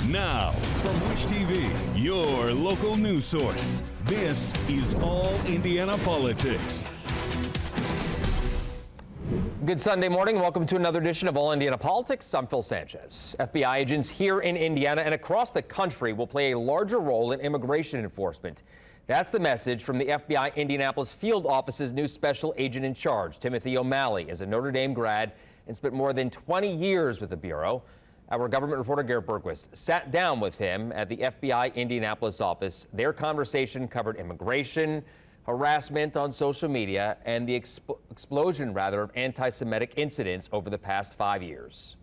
Now, from Wish TV, your local news source, this is All Indiana Politics. Good Sunday morning. Welcome to another edition of All Indiana Politics. I'm Phil Sanchez. FBI agents here in Indiana and across the country will play a larger role in immigration enforcement. That's the message from the FBI Indianapolis field office's new special agent in charge. Timothy O'Malley is a Notre Dame grad and spent more than 20 years with the Bureau. Our government reporter, Garrett Bergquist, sat down with him at the FBI Indianapolis office. Their conversation covered immigration, harassment on social media, and the explosion of anti-Semitic incidents over the past 5 years.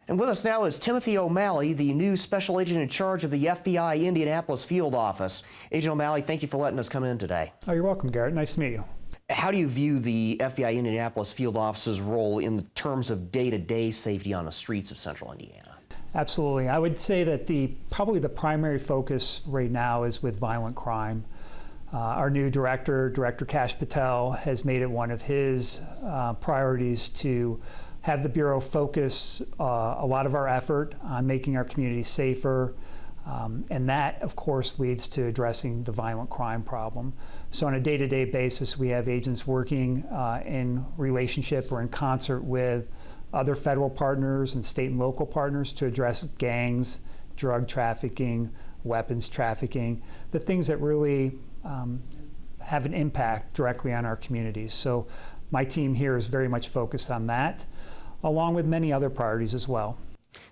And with us now is Timothy O'Malley, the new special agent in charge of the FBI Indianapolis field office. Agent O'Malley, thank you for letting us come in today. Oh, you're welcome, Garrett. Nice to meet you. How do you view the FBI Indianapolis field office's role in terms of day-to-day safety on the streets of central Indiana? Absolutely. I would say that probably the primary focus right now is with violent crime. Our new Director Kash Patel, has made it one of his priorities to have the Bureau focus a lot of our effort on making our community safer. And that, of course, leads to addressing the violent crime problem. So on a day-to-day basis, we have agents working in relationship or in concert with other federal partners and state and local partners to address gangs, drug trafficking, weapons trafficking, the things that really have an impact directly on our communities. So my team here is very much focused on that, along with many other priorities as well.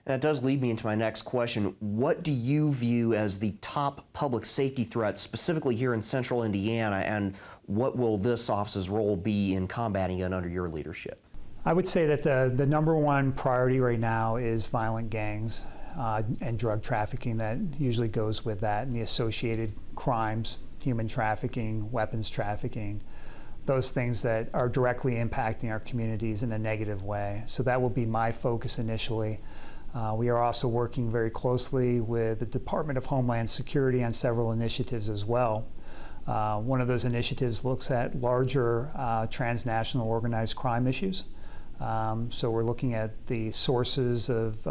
That does lead me into my next question. What do you view as the top public safety threats, specifically here in central Indiana, and what will this office's role be in combating it under your leadership? I would say that the number one priority right now is violent gangs and drug trafficking. That usually goes with that, and the associated crimes, human trafficking, weapons trafficking, those things that are directly impacting our communities in a negative way. So that will be my focus initially. We are also working very closely with the Department of Homeland Security on several initiatives as well. One of those initiatives looks at larger transnational organized crime issues. So we're looking at the sources of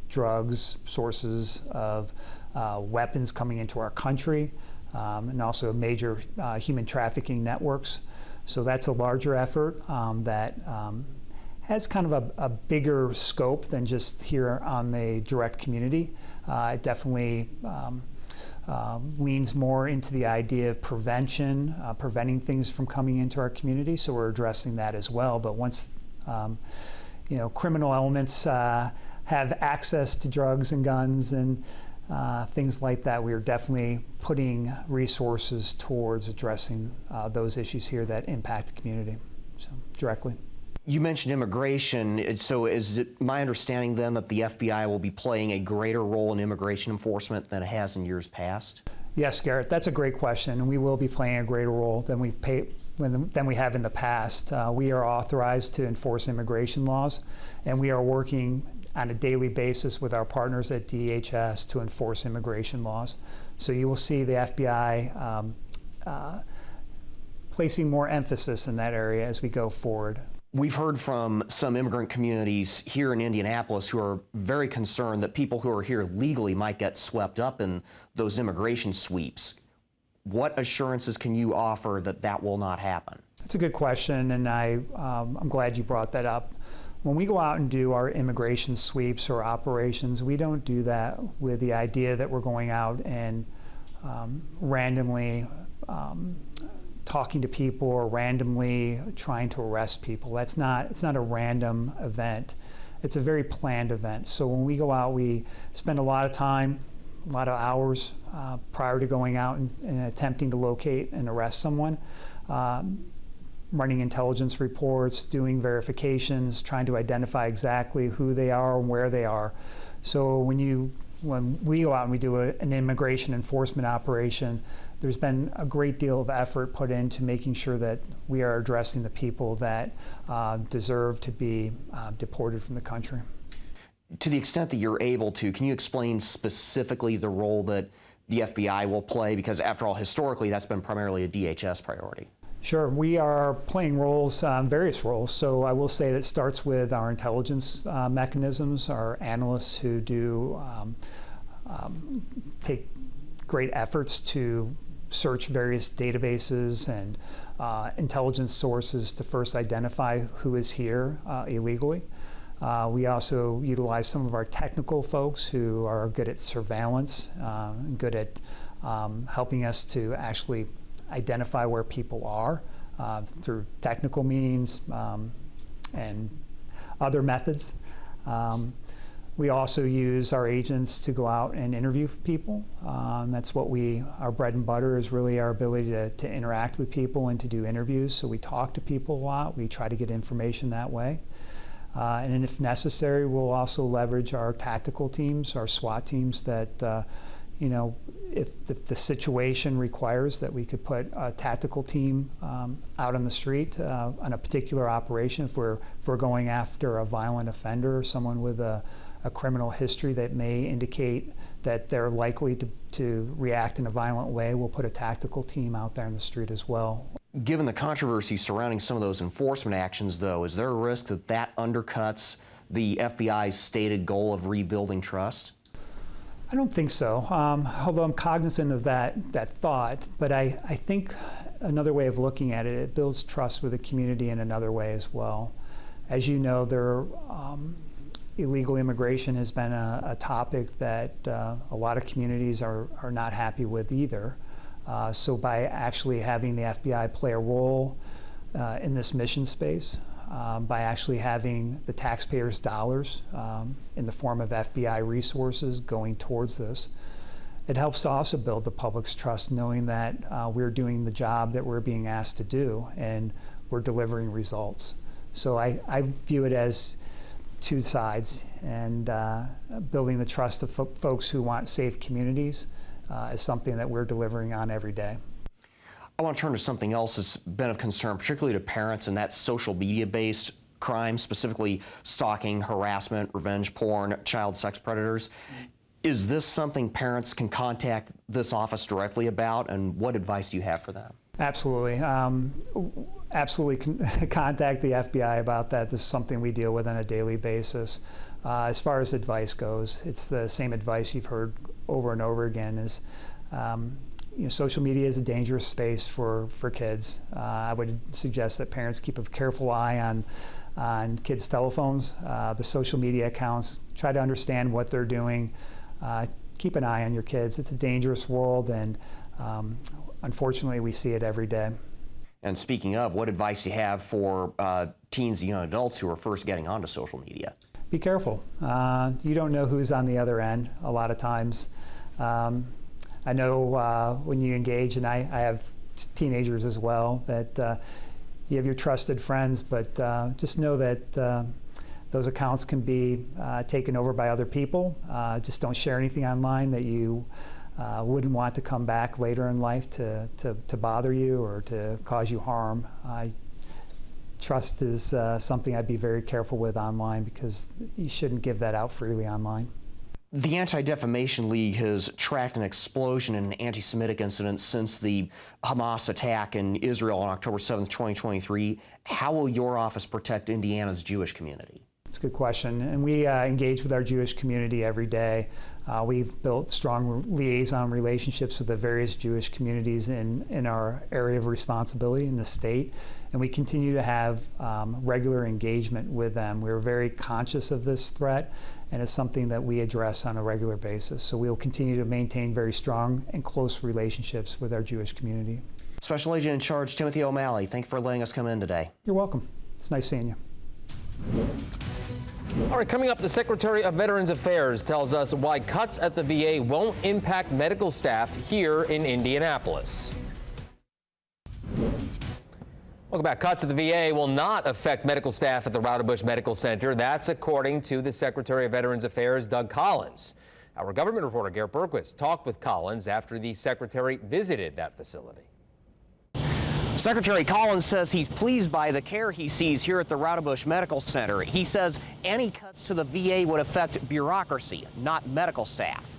drugs, sources of weapons coming into our country, and also major human trafficking networks. So that's a larger effort that has kind of a bigger scope than just here on the direct community. It definitely leans more into the idea of prevention, preventing things from coming into our community. So we're addressing that as well. But once criminal elements have access to drugs and guns and things like that, we are definitely putting resources towards addressing those issues here that impact the community directly. You mentioned immigration. So is it my understanding then that the FBI will be playing a greater role in immigration enforcement than it has in years past? Yes, Garrett, that's a great question. And we will be playing a greater role than we have in the past. We are authorized to enforce immigration laws, and we are working on a daily basis with our partners at DHS to enforce immigration laws. So you will see the FBI placing more emphasis in that area as we go forward. We've heard from some immigrant communities here in Indianapolis who are very concerned that people who are here legally might get swept up in those immigration sweeps. What assurances can you offer that that will not happen? That's a good question, and I'm glad you brought that up. When we go out and do our immigration sweeps or operations, we don't do that with the idea that we're going out and randomly talking to people or randomly trying to arrest people. It's not a random event. It's a very planned event. So when we go out, we spend a lot of time, a lot of hours prior to going out and attempting to locate and arrest someone, running intelligence reports, doing verifications, trying to identify exactly who they are and where they are. So when we go out and we do an immigration enforcement operation, there's been a great deal of effort put into making sure that we are addressing the people that deserve to be deported from the country. To the extent that you're able to, can you explain specifically the role that the FBI will play? Because after all, historically, that's been primarily a DHS priority. Sure, we are playing roles, various roles. So I will say that it starts with our intelligence mechanisms, our analysts who do take great efforts to search various databases and intelligence sources to first identify who is here illegally. We also utilize some of our technical folks who are good at surveillance, good at helping us to actually identify where people are through technical means and other methods. We also use our agents to go out and interview people. That's what our bread and butter is really our ability to interact with people and to do interviews. So we talk to people a lot. We try to get information that way. And then if necessary, we'll also leverage our tactical teams, our SWAT teams that, if the situation requires that we could put a tactical team out on the street on a particular operation, if we're going after a violent offender or someone with a criminal history that may indicate that they're likely to react in a violent way, we'll put a tactical team out there in the street as well. Given the controversy surrounding some of those enforcement actions, though, is there a risk that undercuts the FBI's stated goal of rebuilding trust? I don't think so, although I'm cognizant of that thought. But I think another way of looking at it builds trust with the community in another way as well. As you know, illegal immigration has been a topic that a lot of communities are not happy with either. So by actually having the FBI play a role in this mission space, by actually having the taxpayers' dollars in the form of FBI resources going towards this, it helps to also build the public's trust, knowing that we're doing the job that we're being asked to do and we're delivering results. So I view it as two sides, and building the trust of folks who want safe communities is something that we're delivering on every day. I want to turn to something else that's been of concern, particularly to parents, and that's social media-based crimes, specifically stalking, harassment, revenge porn, child sex predators. Is this something parents can contact this office directly about, and what advice do you have for them? Absolutely. Absolutely contact the FBI about that. This is something we deal with on a daily basis. As far as advice goes, it's the same advice you've heard over and over again is, social media is a dangerous space for kids. I would suggest that parents keep a careful eye on kids' telephones, the social media accounts, try to understand what they're doing. Keep an eye on your kids. It's a dangerous world, and unfortunately, we see it every day. And speaking of, what advice do you have for teens and young adults who are first getting onto social media? Be careful. You don't know who's on the other end a lot of times. I know when you engage, and I have teenagers as well, that you have your trusted friends, but just know that those accounts can be taken over by other people. Just don't share anything online that you wouldn't want to come back later in life to bother you or to cause you harm. Trust is something I'd be very careful with online, because you shouldn't give that out freely online. The Anti-Defamation League has tracked an explosion in anti-Semitic incidents since the Hamas attack in Israel on October 7th, 2023. How will your office protect Indiana's Jewish community? That's a good question. And we engage with our Jewish community every day. We've built strong liaison relationships with the various Jewish communities in our area of responsibility in the state. And we continue to have regular engagement with them. We're very conscious of this threat, and it's something that we address on a regular basis. So we'll continue to maintain very strong and close relationships with our Jewish community. Special Agent in Charge Timothy O'Malley, thank you for letting us come in today. You're welcome. It's nice seeing you. All right, coming up, the Secretary of Veterans Affairs tells us why cuts at the VA won't impact medical staff here in Indianapolis. Welcome back. Cuts at the VA will not affect medical staff at the Roudebush Medical Center. That's according to the Secretary of Veterans Affairs, Doug Collins. Our government reporter, Garrett Berquist, talked with Collins after the Secretary visited that facility. Secretary Collins says he's pleased by the care he sees here at the Roudebush Medical Center. He says any cuts to the VA would affect bureaucracy, not medical staff.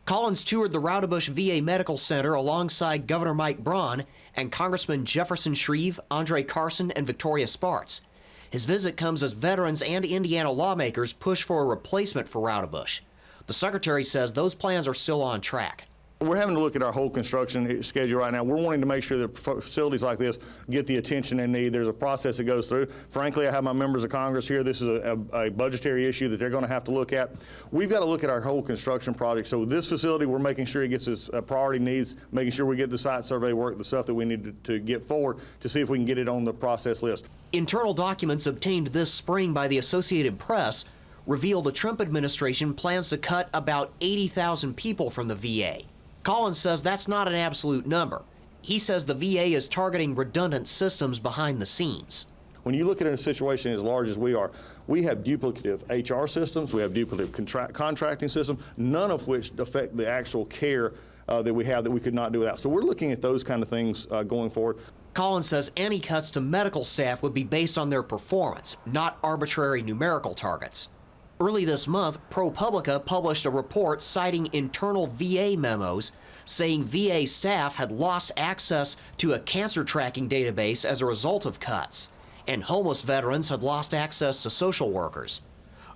Collins toured the Roudebush VA Medical Center alongside Governor Mike Braun and Congressman Jefferson Shreve, Andre Carson, and Victoria Spartz. His visit comes as veterans and Indiana lawmakers push for a replacement for Roudebush. The secretary says those plans are still on track. We're having to look at our whole construction schedule right now. We're wanting to make sure that facilities like this get the attention they need. There's a process that goes through. Frankly, I have my members of Congress here. This is a budgetary issue that they're going to have to look at. We've got to look at our whole construction project. So this facility, we're making sure it gets its priority needs, making sure we get the site survey work, the stuff that we need to get forward to see if we can get it on the process list. Internal documents obtained this spring by the Associated Press reveal the Trump administration plans to cut about 80,000 people from the VA. Collins says that's not an absolute number. He says the VA is targeting redundant systems behind the scenes. When you look at a situation as large as we are, we have duplicative HR systems, we have duplicative contracting systems, none of which affect the actual care that we have that we could not do without. So we're looking at those kind of things going forward. Collins says any cuts to medical staff would be based on their performance, not arbitrary numerical targets. Early this month, ProPublica published a report citing internal VA memos saying VA staff had lost access to a cancer tracking database as a result of cuts, and homeless veterans had lost access to social workers.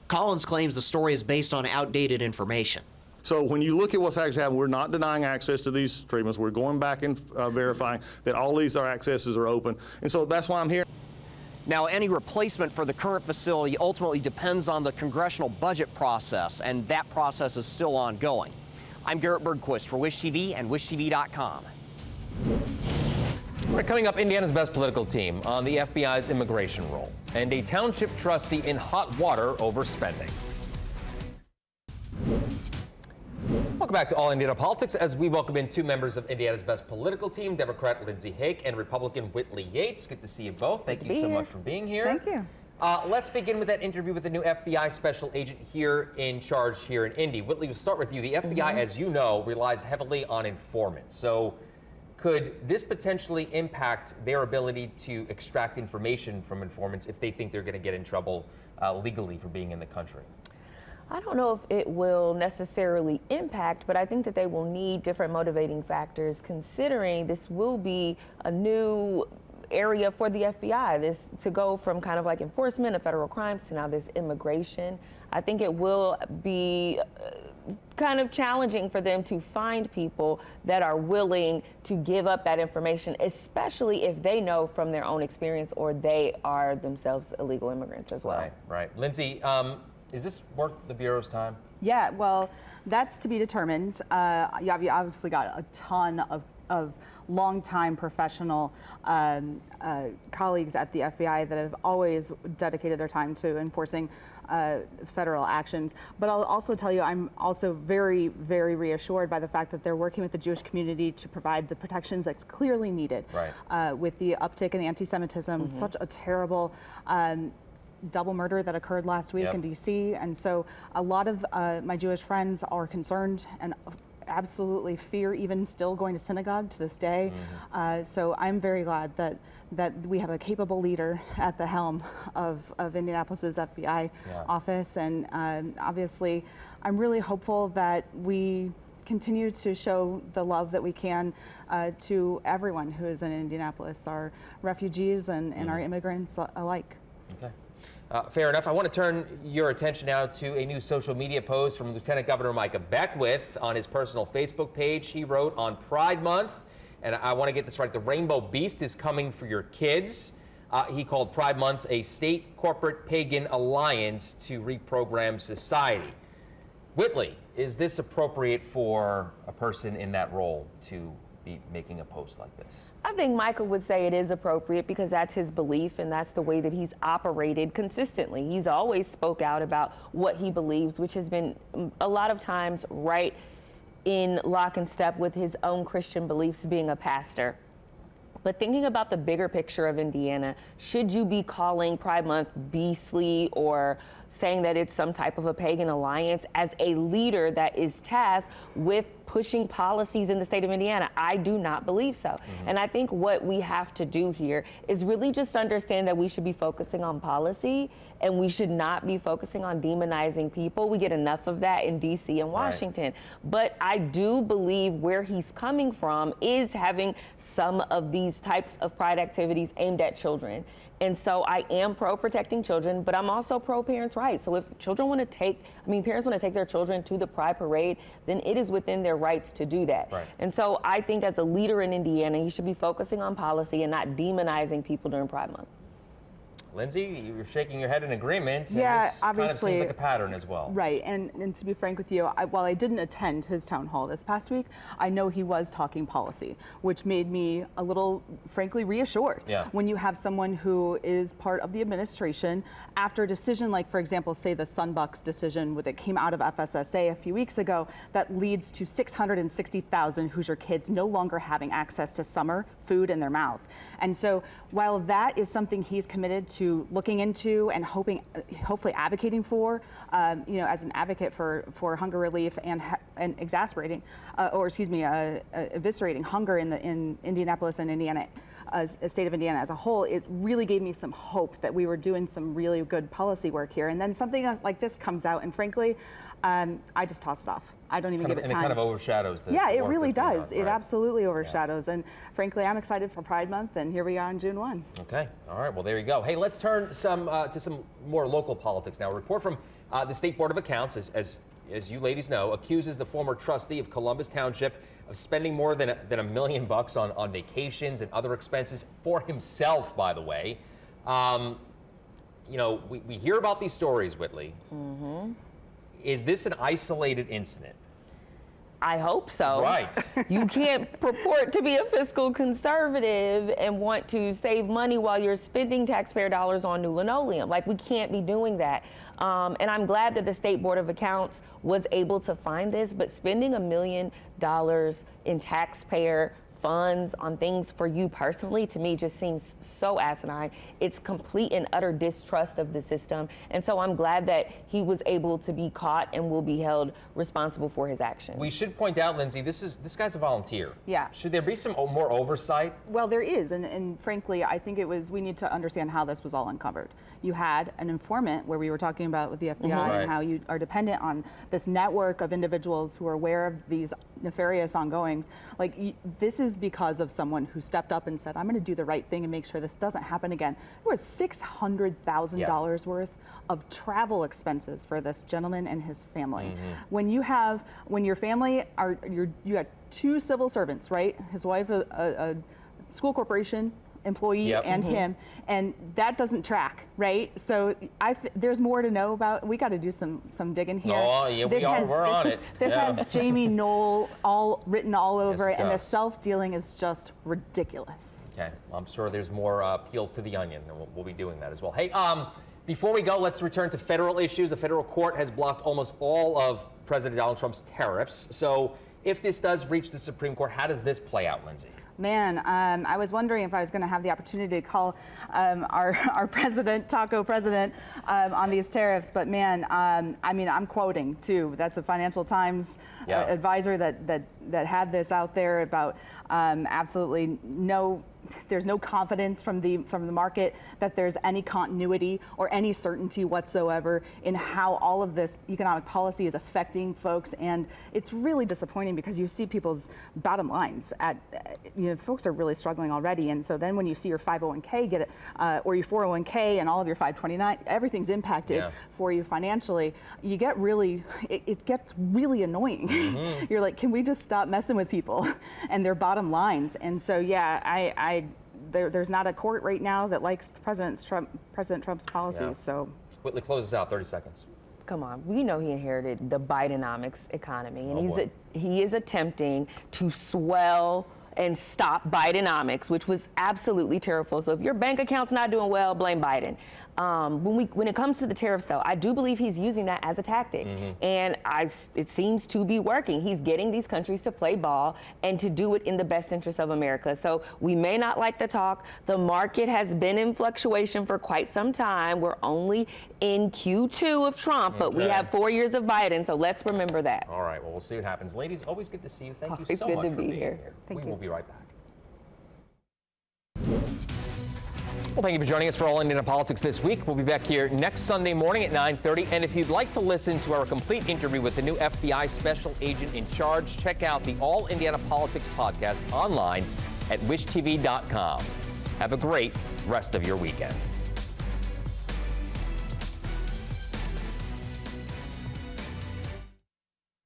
Collins claims the story is based on outdated information. So when you look at what's actually happening, we're not denying access to these treatments. We're going back and verifying that all these accesses are open. And so that's why I'm here. Now, any replacement for the current facility ultimately depends on the congressional budget process, and that process is still ongoing. I'm Garrett Bergquist for Wish TV and WishTV.com. Coming up, Indiana's best political team on the FBI's immigration roll, and a township trustee in hot water over spending. Welcome back to All Indiana Politics as we welcome in two members of Indiana's best political team, Democrat Lindsay Haake and Republican Whitley Yates. Good to see you both. Thank you so much for being here. Thank you. Let's begin with that interview with the new FBI special agent here in charge here in Indy. Whitley, we'll start with you. The FBI, as you know, relies heavily on informants. So could this potentially impact their ability to extract information from informants if they think they're going to get in trouble legally for being in the country? I don't know if it will necessarily impact, but I think that they will need different motivating factors, considering this will be a new area for the FBI, this to go from kind of like enforcement of federal crimes to now this immigration. I think it will be kind of challenging for them to find people that are willing to give up that information, especially if they know from their own experience or they are themselves illegal immigrants as well. Right. Lindsay, is this worth the Bureau's time? Yeah, well, that's to be determined. You obviously got a ton of longtime professional colleagues at the FBI that have always dedicated their time to enforcing federal actions. But I'll also tell you, I'm also very, very reassured by the fact that they're working with the Jewish community to provide the protections that's clearly needed. Right. With the uptick in anti-Semitism, such a terrible double murder that occurred last week in D.C. And so a lot of my Jewish friends are concerned and absolutely fear even still going to synagogue to this day. So I'm very glad that we have a capable leader at the helm of Indianapolis's FBI office. And obviously, I'm really hopeful that we continue to show the love that we can to everyone who is in Indianapolis, our refugees and our immigrants alike. Okay. Fair enough. I want to turn your attention now to a new social media post from Lieutenant Governor Beckwith on his personal Facebook page. He wrote on Pride Month, and I want to get this right, the Rainbow Beast is coming for your kids. He called Pride Month a state corporate pagan alliance to reprogram society. Whitley, is this appropriate for a person in that role to be making a post like this? I think Michael would say it is appropriate because that's his belief and that's the way that he's operated consistently. He's always spoke out about what he believes, which has been a lot of times right in lock and step with his own Christian beliefs, being a pastor. But thinking about the bigger picture of Indiana, should you be calling Pride Month beastly or saying that it's some type of a pagan alliance as a leader that is tasked with pushing policies in the state of Indiana? I do not believe so. And I think what we have to do here is really just understand that we should be focusing on policy and we should not be focusing on demonizing people. We get enough of that in DC and Washington. Right. But I do believe where he's coming from is having some of these types of pride activities aimed at children. And so I am pro protecting children, but I'm also pro parents' rights. So if parents want to take their children to the Pride Parade, then it is within their rights to do that. Right. And so I think as a leader in Indiana, he should be focusing on policy and not demonizing people during Pride Month. Lindsay, you're shaking your head in agreement. And Yeah, this obviously. kind of seems like a pattern as well. Right, and to be frank with you, while I didn't attend his town hall this past week, I know he was talking policy, which made me a little, frankly, reassured. Yeah. When you have someone who is part of the administration, after a decision like, for example, say the Sunbucks decision that came out of FSSA a few weeks ago, that leads to 660,000 Hoosier kids no longer having access to summer food in their mouths. And so while that is something he's committed to looking into and hopefully advocating for, as an advocate for hunger relief and eviscerating hunger in Indianapolis and Indiana, state of Indiana as a whole, it really gave me some hope that we were doing some really good policy work here. And then something like this comes out, and frankly, I just toss it off. I don't even give it time. And it kind of overshadows the Yeah, it work really that's being does. done, It right? absolutely overshadows. And frankly, I'm excited for Pride Month, and here we are on June 1. Okay. All right. Well, there you go. Hey, let's turn to some more local politics now. A report from the State Board of Accounts, as you ladies know, accuses the former trustee of Columbus Township of spending more than $1 million on vacations and other expenses for himself, by the way. We hear about these stories, Whitley. Mm-hmm. Is this an isolated incident? I hope so. Right. You can't purport to be a fiscal conservative and want to save money while you're spending taxpayer dollars on new linoleum. Like, we can't be doing that. And I'm glad that the State Board of Accounts was able to find this, but spending $1 million in taxpayer funds on things for you personally, to me, just seems so asinine. It's complete and utter distrust of the system. And so I'm glad that he was able to be caught and will be held responsible for his actions. We should point out, Lindsay, this guy's a volunteer. Yeah. Should there be some more oversight? Well, there is, and frankly, I think we need to understand how this was all uncovered. You had an informant, where we were talking about with the FBI, Right. and how you are dependent on this network of individuals who are aware of these nefarious ongoings. This is because of someone who stepped up and said, I'm going to do the right thing and make sure this doesn't happen again. There was $600,000 worth of travel expenses for this gentleman and his family. Mm-hmm. When your family you got two civil servants, right? His wife, a school corporation employee, Yep. and him, and that doesn't track, right? So there's more to know about. We got to do some digging here. Oh, yeah, we're on it. This Yeah. has Jamie Knoll written all over Yes, it, it and the does. self-dealing is just ridiculous. Okay, well, I'm sure there's more peels to the onion, and we'll be doing that as well. Hey, before we go, let's return to federal issues. A federal court has blocked almost all of President Donald Trump's tariffs. So if this does reach the Supreme Court, how does this play out, Lindsay? Man, I was wondering if I was going to have the opportunity to call our president, Taco president, on these tariffs. But man, I'm quoting too. That's a Financial Times advisor that had this out there about absolutely there's no confidence from the market that there's any continuity or any certainty whatsoever in how all of this economic policy is affecting folks, and it's really disappointing because you see people's bottom lines folks are really struggling already, and so then when you see your 501k get it, or your 401k and all of your 529, everything's impacted for you financially, it gets really annoying. Mm-hmm. You're like, can we just stop messing with people and their bottom lines? And so there's not a court right now that likes President Trump's policies. Yeah. So Whitley, close us out, 30 seconds. Come on, we know he inherited the Bidenomics economy, and he is attempting to swell and stop Bidenomics, which was absolutely terrible. So if your bank account's not doing well, blame Biden. When it comes to the tariffs, though, I do believe he's using that as a tactic, and it seems to be working. He's getting these countries to play ball and to do it in the best interest of America. So we may not like the talk. The market has been in fluctuation for quite some time. We're only in Q2 of Trump, but we have 4 years of Biden, so let's remember that. All right, well, we'll see what happens. Ladies, always good to see you. Thank you Always so good much to for be being here. We will be right back. Well, thank you for joining us for All Indiana Politics this week. We'll be back here next Sunday morning at 9:30. And if you'd like to listen to our complete interview with the new FBI Special Agent in Charge, check out the All Indiana Politics podcast online at wishtv.com. Have a great rest of your weekend.